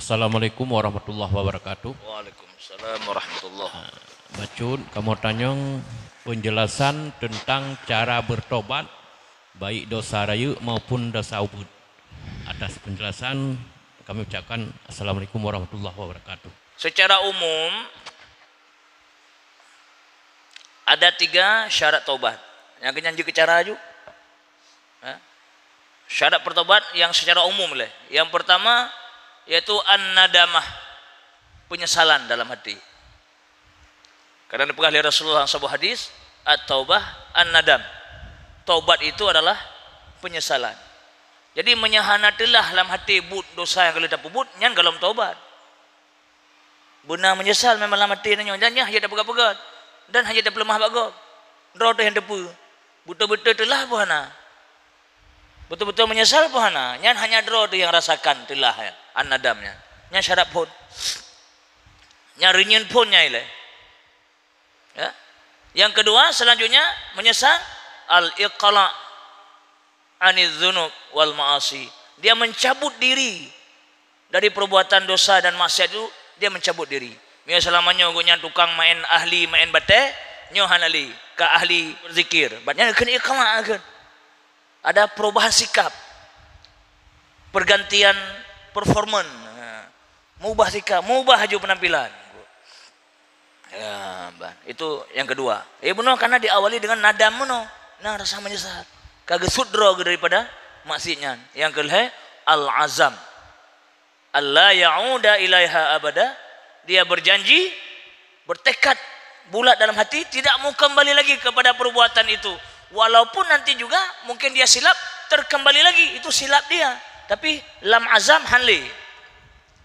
Assalamualaikum warahmatullahi wabarakatuh. Waalaikumsalam warahmatullahi. Bacun, kamu tanyong penjelasan tentang cara bertobat baik dosa raya maupun dosa ubud. Atas penjelasan kami ucapkan Assalamualaikum warahmatullahi wabarakatuh. Secara umum ada 3 syarat taubat. Yang kenyanji ke cara aja. Syarat bertobat yang secara umum lah. Yang pertama yaitu an-nadamah, penyesalan dalam hati. Karena dipegah oleh Rasulullah sebuah hadis, at-taubah an-nadam. Taubat itu adalah penyesalan. Jadi menyahanatilah dalam hati but dosa yang kalau tak pubut nyan kalau taubat. Benar menyesal memang dalam hati nanya dan hanya dah pegat-pegat dan hanya dah pelemah bagok. Roh yang depu. Betul-betul telah buhana. Betul-betul menyesal buhana. Nyan hanya roh yang rasakan telah ya. An-nadamnya. Nyan syarat pun. Nyan rinyan punnya ile. Ya. Yang kedua selanjutnya menyesal al-iqla' anidz dzunub wal ma'asi. Dia mencabut diri dari perbuatan dosa dan maksiat itu, dia mencabut diri. Mia selamanya gunya tukang main ahli main bate, nyo hanali ka ahli berzikir. Batnya kena iqla' kan. Ada perubahan sikap. Pergantian performan. Mubah sikap, mubah haju penampilan. Ya, itu yang kedua. Benar karena diawali dengan nadam mono. Nah, rasa menyesal. Kagak sudro daripada maksiatnya. Yang kedua, al-azam. Allah ya'uda ilaiha abada. Dia berjanji, bertekad bulat dalam hati tidak mau kembali lagi kepada perbuatan itu. Walaupun nanti juga mungkin dia silap terkembali lagi, itu silap dia. Tapi lam azam hanli.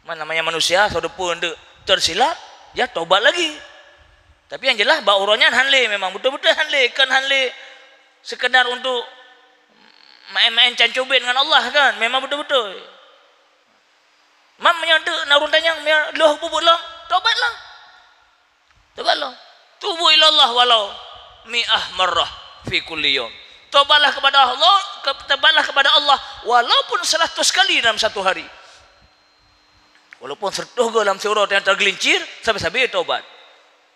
Namanya manusia sudah pun tersilap, dia tobat lagi. Tapi yang jelas bauronya hanli, memang betul-betul hanli, kan hanli sekedar untuk main-main cancubin dengan Allah kan, memang betul-betul. Mam menyadu narun tanyang loh bubuk long, tobatlah. Tobatlah. Tubu ilallah walau mi'ah marrah fi kulli yawm. Tobatlah kepada Allah, tobatlah kepada Allah walaupun 100 kali dalam satu hari. Walaupun 100 dalam surat yang tergelincir, sampai-sampai tobat.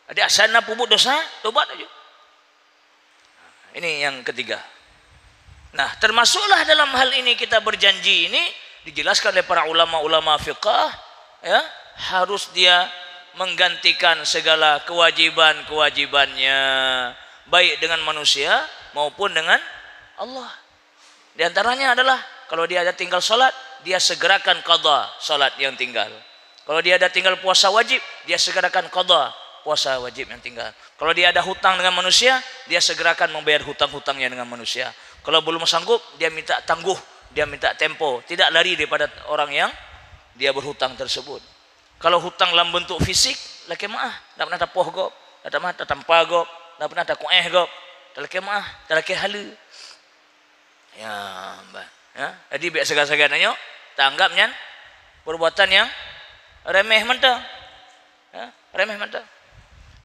Ada asana pupuk dosa, tobat aja. Ini yang ketiga. Nah, termasuklah dalam hal ini kita berjanji ini dijelaskan oleh para ulama-ulama fiqh, ya, harus dia menggantikan segala kewajiban-kewajibannya baik dengan manusia maupun dengan Allah. Di antaranya adalah kalau dia ada tinggal salat, dia segerakan qada salat yang tinggal. Kalau dia ada tinggal puasa wajib, dia segerakan qada puasa wajib yang tinggal. Kalau dia ada hutang dengan manusia, dia segerakan membayar hutang-hutangnya dengan manusia. Kalau belum sanggup, dia minta tangguh, dia minta tempo, tidak lari daripada orang yang dia berhutang tersebut. Kalau hutang dalam bentuk fisik, laki maah, tak pernah tapoh gop, tak pernah tatampa gop, tak pernah takueh gop, tak laki maah, tak laki halu. Ya, mbak. Ya, jadi biar segar-segarnya, tak anggapnya perbuatan yang remeh mentah. Ya, remeh mentah.